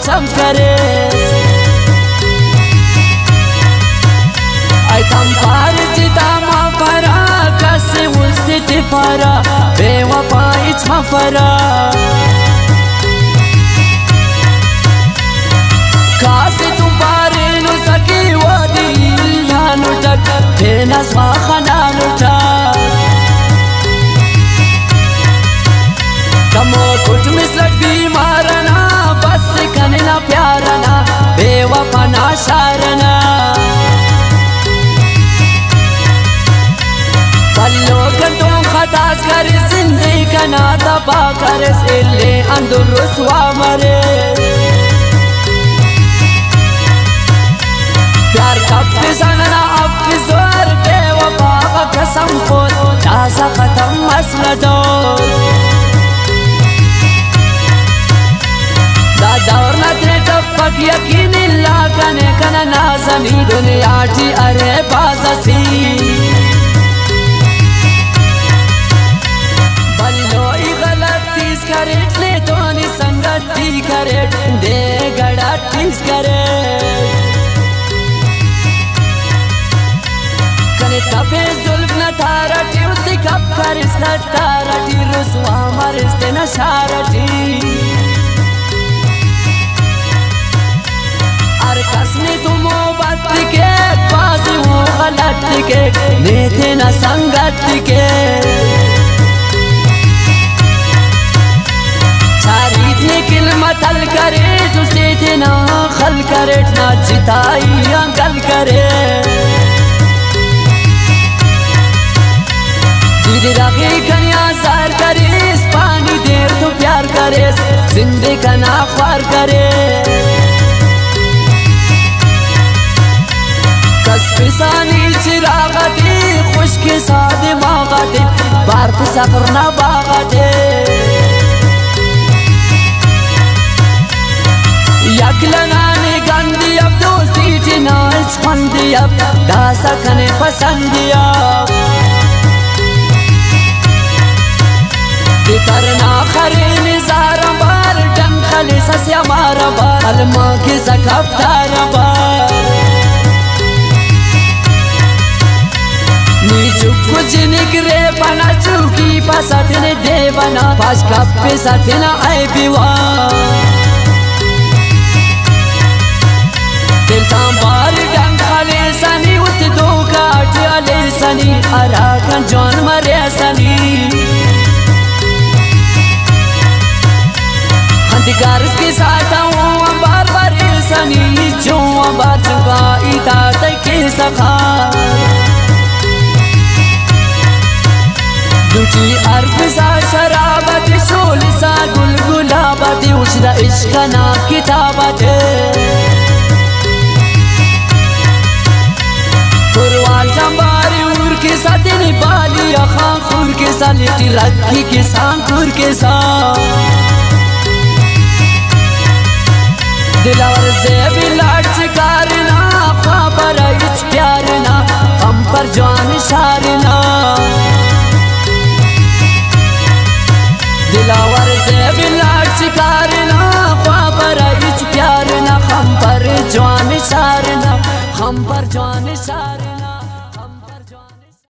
चम करे आई तम पार जिता मा परा कसे उस्तित परा बेवफा इच्छा परा कासे तुम पारे नु सकी वादी लानु तक तेना स्वाखना लुटा कमो कुछ मिसलट बीमारना बस कनना प्यारना बेवफा ना शारना पल्लो गंतों खतास कर जिंदगी कना दबा कर सिले अंदर रुसवा मरे प्यार कब पिसना अब किसोर बेवफा का कसम खोल ताजा खत्म मसला दो दादौर न तेरे टपक यकीन इल्ला कने कना नाज़नी दुनिया टी अरे बाज़सी बल्लोई गलतीस करे ले तोनी संगती करे दे गड़ा टीस करे कने तपे जुल्फ न थारटी उसकी कब कर इस न थारटी रुसवा मरिस्ते न शारटी कसने तुम बात के बाजी हो गलत के नेते न संगत के चारीत ने किल मतल करे तुझे थे ना खल करे ना जिताई अंकल करे दीदी रखे कन्या सार करे इस पानी देर तो प्यार करे जिंदगी का ना ख्वार करे पिसानी चिरागती खुश के साथ मागते बार पे सफरना बागते यकलना ने गंदी अब दोस्ती जिना इस फंदी अब दासा कने पसंदिया तरना खरे निजारा बार डंखले सस्या मारा बार अलमा के सकफ्तारा बार कुछ निकरे बना चुकी पसतने दे बना पास कप पे सतना आए बिवा दिल तांबार डंखले सनी उस दो काटियाले सनी अराकन जान मरे सनी हंदिकार के साथ हूँ बार बार सनी जो बार चुका इता तक के सखा दूची अर्फ सा शराबत शोल सा गुलगुलाबत उशरा इश्क ना किताबत कुरवाल जंबारी उर के साथ निबाली अखां खुर के साथ लिटी रखी के सांकुर के साथ दिलावर से भी लाट शिकारना खबर इच प्यारना हम पर जान शारना दिलावर से बिलाट शिकारना ख्वाबर इच प्यारना हम पर जान शारना हम पर जान शारना।